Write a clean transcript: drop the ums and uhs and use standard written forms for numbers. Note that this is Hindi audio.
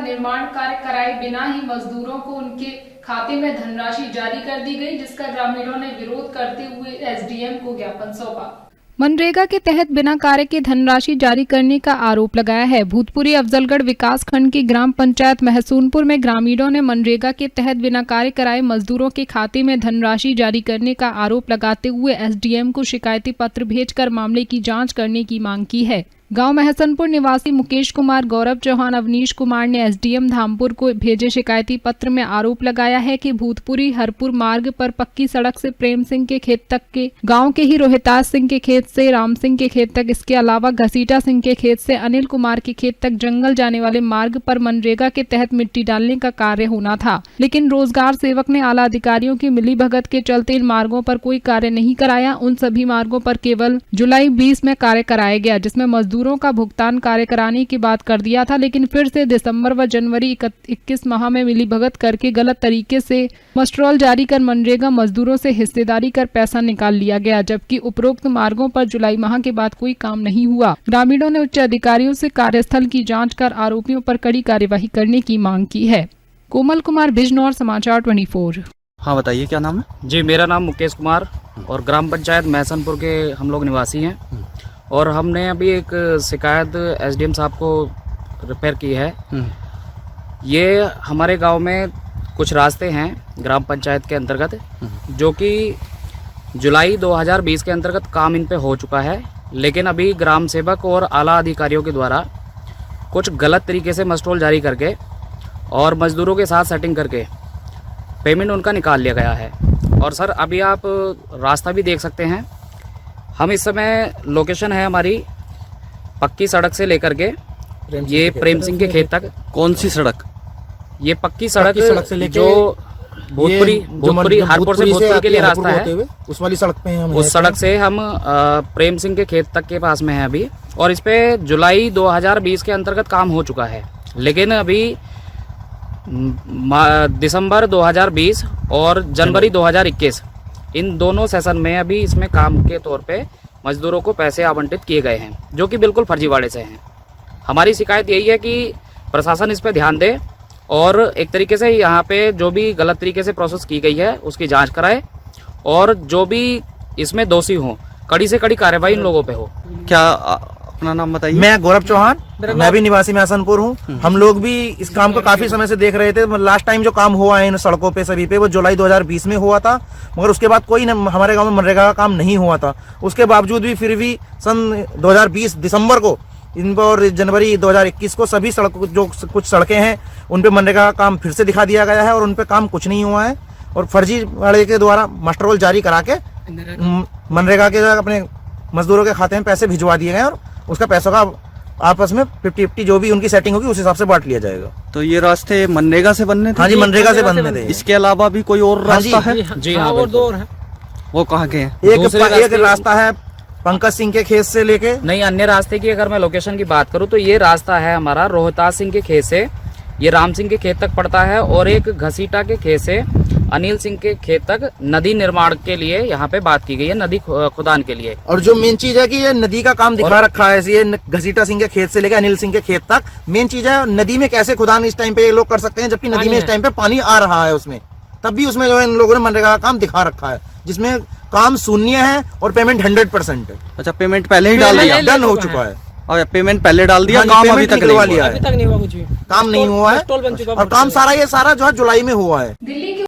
निर्माण कार्य कराए बिना ही मजदूरों को उनके खाते में धनराशि जारी कर दी गई, जिसका ग्रामीणों ने विरोध करते हुए एसडीएम को ज्ञापन सौंपा। मनरेगा के तहत बिना कार्य के धनराशि जारी करने का आरोप लगाया है। भूतपुरी अफजलगढ़ विकास खंड की ग्राम पंचायत महसूनपुर में ग्रामीणों ने मनरेगा के तहत बिना कार्य कराए मजदूरों के खाते में धनराशि जारी करने का आरोप लगाते हुए एसडीएम को शिकायती पत्र भेजकर मामले की जांच करने की मांग की है। गांव महसनपुर निवासी मुकेश कुमार, गौरव चौहान, अवनीश कुमार ने एसडीएम धामपुर को भेजे शिकायती पत्र में आरोप लगाया है कि भूतपुरी हरपुर मार्ग पर पक्की सड़क से प्रेम सिंह के खेत तक के गांव के ही रोहिताज सिंह के खेत से राम सिंह के खेत तक, इसके अलावा घसीटा सिंह के खेत से अनिल कुमार के खेत तक जंगल जाने वाले मार्ग पर मनरेगा के तहत मिट्टी डालने का कार्य होना था, लेकिन रोजगार सेवक ने आला अधिकारियों की मिलीभगत के चलते इन मार्गों पर कोई कार्य नहीं कराया। उन सभी मार्गों पर केवल जुलाई 20 में कार्य कराया गया, जिसमें मजदूरों का भुगतान कार्य कराने की बात कर दिया था, लेकिन फिर से दिसंबर व जनवरी 21 माह में मिलीभगत करके गलत तरीके से मस्ट्रोल जारी कर मनरेगा मजदूरों से हिस्सेदारी कर पैसा निकाल लिया गया, जबकि उपरोक्त मार्गों पर जुलाई माह के बाद कोई काम नहीं हुआ। ग्रामीणों ने उच्च अधिकारियों से कार्यस्थल की जांच कर आरोपियों पर कड़ी कार्यवाही करने की मांग की है। कोमल कुमार, बिजनौर, समाचार 24। हाँ बताइए, क्या नाम है? जी, मेरा नाम मुकेश कुमार और ग्राम पंचायत महसनपुर के हम लोग निवासी हैं और हमने अभी एक शिकायत एसडीएम साहब को रिपेयर की है। ये हमारे गांव में कुछ रास्ते हैं ग्राम पंचायत के अंतर्गत जो कि जुलाई 2020 के अंतर्गत काम इन पे हो चुका है, लेकिन अभी ग्राम सेवक और आला अधिकारियों के द्वारा कुछ गलत तरीके से मस्ट्रोल जारी करके और मजदूरों के साथ सेटिंग करके पेमेंट उनका निकाल लिया गया है। और सर अभी आप रास्ता भी देख सकते हैं, हम इस समय लोकेशन है हमारी पक्की सड़क से लेकर के ये प्रेम सिंह के खेत तक। कौन सी सड़क? ये पक्की सड़क से लेके जो भूतपुरी हरपुर से भूतपुरी के लिए रास्ता है, उस वाली सड़क पे हम उस सड़क से हम प्रेम सिंह के खेत तक के पास में है अभी। और इस पे जुलाई 2020 के अंतर्गत काम हो चुका है, लेकिन अभी दिसंबर 2020 और जनवरी 2021 इन दोनों सेशन में अभी इसमें काम के तौर पे मजदूरों को पैसे आवंटित किए गए हैं, जो कि बिल्कुल फर्जीवाड़े से हैं। हमारी शिकायत यही है कि प्रशासन इस पे ध्यान दे और एक तरीके से यहाँ पे जो भी गलत तरीके से प्रोसेस की गई है उसकी जांच कराए और जो भी इसमें दोषी हो कड़ी से कड़ी कार्रवाई इन लोगों पे हो। क्या अपना नाम बताइए? मैं गौरव चौहान, मैं भी निवासी महसनपुर हूँ। हम लोग भी इस काम को काफी समय से देख रहे थे। लास्ट टाइम जो काम हुआ है इन सड़कों पे सभी पे वो जुलाई 2020 में हुआ था, मगर उसके बाद कोई हमारे गांव में मनरेगा का काम नहीं हुआ था। उसके बावजूद भी फिर भी सन 2020 दिसंबर को इन पर और जनवरी 2021 को सभी सड़कों जो कुछ सड़कें हैं उन पे मनरेगा का काम फिर से दिखा दिया गया है और उन पे काम कुछ नहीं हुआ है और फर्जी वाले के द्वारा मस्ट्रोल जारी करा के मनरेगा के अपने मजदूरों के खाते में पैसे भिजवा दिए गए और उसका पैसों का आपस में 50-50 जो भी उनकी सेटिंग होगी उस हिसाब से बांट लिया जाएगा। तो ये रास्ते मनरेगा से बनने थे? हाँ जी, मनरेगा से बनने थे। इसके अलावा भी कोई और रास्ता है? जी हाँ, और दो है। वो कहाँ के हैं? एक रास्ता है पंकज सिंह के खेत से लेके। नहीं, अन्य रास्ते की अगर मैं लोकेशन की बात करूं तो ये रास्ता है हमारा रोहिताज सिंह के खेत से ये राम सिंह के खेत तक पड़ता है और एक घसीटा के खेत से अनिल सिंह के खेत तक नदी निर्माण के लिए यहाँ पे बात की गई है, नदी खुदान के लिए। और जो मेन चीज है कि ये नदी का काम दिखा रखा है, ये घसीटा सिंह के खेत से लेकर अनिल सिंह के खेत तक। मेन चीज है नदी में कैसे खुदान इस टाइम पे ये लोग कर सकते हैं, जबकि नदी में इस टाइम पे पानी आ रहा है उसमें, तब भी उसमें जो है इन लोगों ने मनरेगा का काम दिखा रखा है जिसमें काम शून्य है और पेमेंट 100% है। अच्छा, पेमेंट पहले ही डाल दिया? डन हो चुका है और पेमेंट पहले डाल दिया, काम अभी तक नहीं हुआ है? काम नहीं हुआ है और काम सारा ये सारा जो है जुलाई में हुआ है।